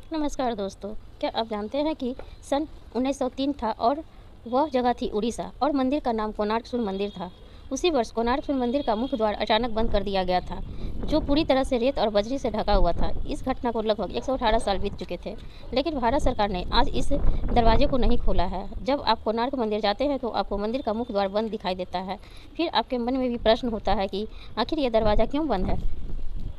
नमस्कार दोस्तों, क्या आप जानते हैं कि सन 1903 था और वह जगह थी उड़ीसा और मंदिर का नाम कोणार्क सूर्य मंदिर था। उसी वर्ष कोणार्क सूर्य मंदिर का मुख्य द्वार अचानक बंद कर दिया गया था, जो पूरी तरह से रेत और बजरी से ढका हुआ था। इस घटना को लगभग 118 साल बीत चुके थे, लेकिन भारत सरकार ने आज इस दरवाजे को नहीं खोला है। जब आप कोणार्क मंदिर जाते हैं तो आपको मंदिर का मुख्य द्वार बंद दिखाई देता है। फिर आपके मन में भी प्रश्न होता है कि आखिर यह दरवाज़ा क्यों बंद है।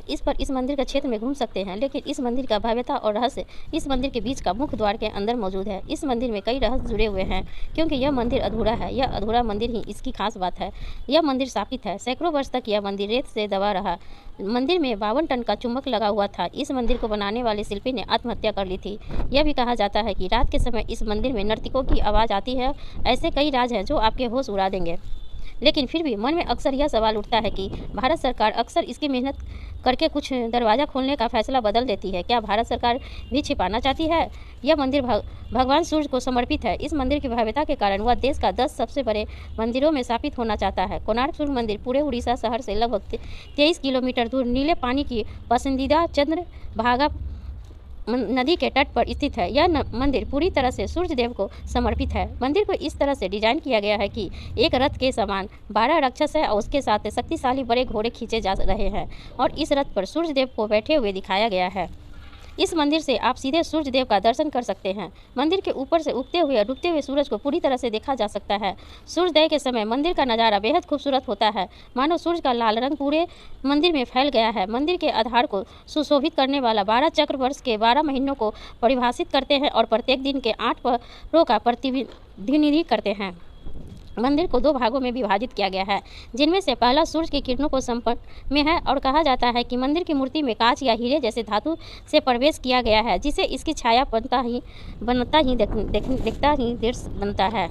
इस मंदिर के क्षेत्र में घूम सकते हैं, लेकिन इस मंदिर का भव्यता और रहस्य इस मंदिर के बीच का मुख्य द्वार के अंदर मौजूद है। इस मंदिर में कई रहस्य जुड़े हुए हैं, क्योंकि यह मंदिर अधूरा है। यह अधूरा मंदिर ही इसकी खास बात है। यह मंदिर स्थापित है, सैकड़ों वर्ष तक यह मंदिर रेत से दबा रहा। मंदिर में 52 टन का चुंबक लगा हुआ था। इस मंदिर को बनाने वाले शिल्पी ने आत्महत्या कर ली थी। यह भी कहा जाता है कि रात के समय इस मंदिर में नर्तकों की आवाज़ आती है। ऐसे कई राज हैं जो आपके होश उड़ा देंगे। लेकिन फिर भी मन में अक्सर यह सवाल उठता है कि भारत सरकार अक्सर इसकी मेहनत करके कुछ दरवाज़ा खोलने का फैसला बदल देती है। क्या भारत सरकार भी छिपाना चाहती है? यह मंदिर भगवान सूर्य को समर्पित है। इस मंदिर की भव्यता के कारण वह देश का 10 सबसे बड़े मंदिरों में स्थापित होना चाहता है। कोणार्क सूर्य मंदिर पूरे उड़ीसा शहर से लगभग 23 किलोमीटर दूर नीले पानी की पसंदीदा चंद्रभागा नदी के तट पर स्थित है। यह मंदिर पूरी तरह से सूर्य देव को समर्पित है। मंदिर को इस तरह से डिजाइन किया गया है कि एक रथ के समान 12 राक्षस है और उसके साथ शक्तिशाली बड़े घोड़े खींचे जा रहे हैं और इस रथ पर सूर्य देव को बैठे हुए दिखाया गया है। इस मंदिर से आप सीधे सूर्य देव का दर्शन कर सकते हैं। मंदिर के ऊपर से उगते हुए और डूबते हुए सूरज को पूरी तरह से देखा जा सकता है। सूर्योदय के समय मंदिर का नज़ारा बेहद खूबसूरत होता है, मानो सूर्य का लाल रंग पूरे मंदिर में फैल गया है। मंदिर के आधार को सुशोभित करने वाला 12 चक्र वर्ष के 12 महीनों को परिभाषित करते हैं और प्रत्येक दिन के 8 पहरों का प्रतिनिधित्व करते हैं। मंदिर को 2 भागों में विभाजित किया गया है, जिनमें से पहला सूर्य की किरणों को संपर्क में है और कहा जाता है कि मंदिर की मूर्ति में कांच या हीरे जैसे धातु से प्रवेश किया गया है, जिसे इसकी छाया बनता ही दृश्य बनता है।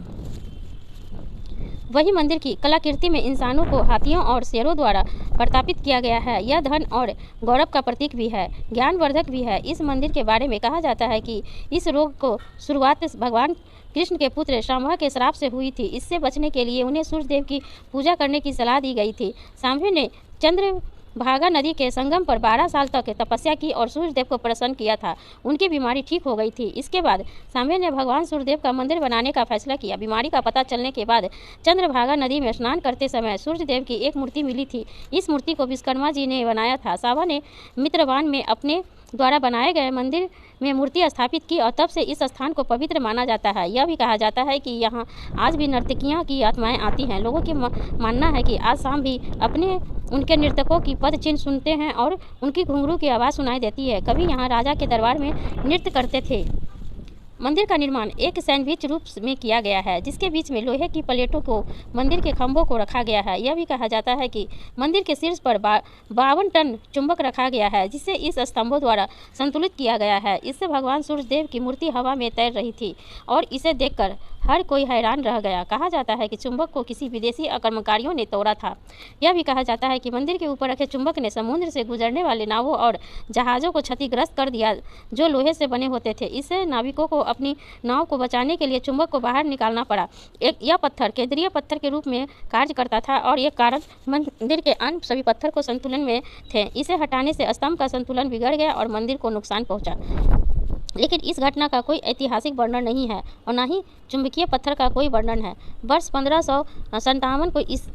वही मंदिर की कलाकृति में इंसानों को हाथियों और शेरों द्वारा प्रतापित किया गया है। यह धन और गौरव का प्रतीक भी है, ज्ञानवर्धक भी है। इस मंदिर के बारे में कहा जाता है कि इस रोग को शुरुआत भगवान कृष्ण के पुत्र शाम्भव के श्राप से हुई थी। इससे बचने के लिए उन्हें सूर्यदेव की पूजा करने की सलाह दी गई थी। शाम्भव ने चंद्रभागा नदी के संगम पर 12 साल तक तपस्या की और सूर्यदेव को प्रसन्न किया था। उनकी बीमारी ठीक हो गई थी। इसके बाद शाम्भव ने भगवान सूर्यदेव का मंदिर बनाने का फैसला किया। बीमारी का पता चलने के बाद चंद्रभागा नदी में स्नान करते समय सूर्यदेव की एक मूर्ति मिली थी। इस मूर्ति को विश्वकर्मा जी ने बनाया था। शाम्भव ने मित्रवान में अपने द्वारा बनाए गए मंदिर में मूर्ति स्थापित की और तब से इस स्थान को पवित्र माना जाता है। यह भी कहा जाता है कि यहाँ आज भी नर्तकियों की आत्माएं आती हैं। लोगों की मानना है कि आज शाम भी उनके नर्तकों की पद चिन्ह सुनते हैं और उनकी घुंघरू की आवाज़ सुनाई देती है। कभी यहाँ राजा के दरबार में नृत्य करते थे। मंदिर का निर्माण एक सैंडविच रूप में किया गया है, जिसके बीच में लोहे की प्लेटों को मंदिर के खंभों को रखा गया है। यह भी कहा जाता है कि मंदिर के शीर्ष पर 52 टन चुंबक रखा गया है, जिसे इस स्तंभों द्वारा संतुलित किया गया है। इससे भगवान सूर्यदेव की मूर्ति हवा में तैर रही थी और इसे देखकर हर कोई हैरान रह गया। कहा जाता है कि चुंबक को किसी विदेशी आक्रमणकारियों ने तोड़ा था। यह भी कहा जाता है कि मंदिर के ऊपर रखे चुंबक ने समुद्र से गुजरने वाले नावों और जहाज़ों को क्षतिग्रस्त कर दिया, जो लोहे से बने होते थे। इससे नाविकों को अपनी नाव को बचाने के लिए चुंबक को बाहर निकालना पड़ा। यह पत्थर केंद्रीय पत्थर के रूप में कार्य करता था और ये कारण मंदिर के अन्य सभी पत्थर को संतुलन में थे। इसे हटाने से स्तंभ का संतुलन बिगड़ गया और मंदिर को नुकसान पहुंचा। लेकिन इस घटना का कोई ऐतिहासिक वर्णन नहीं है और न ही चुंबकीय पत्थर का कोई वर्णन है। वर्ष 1557 को इस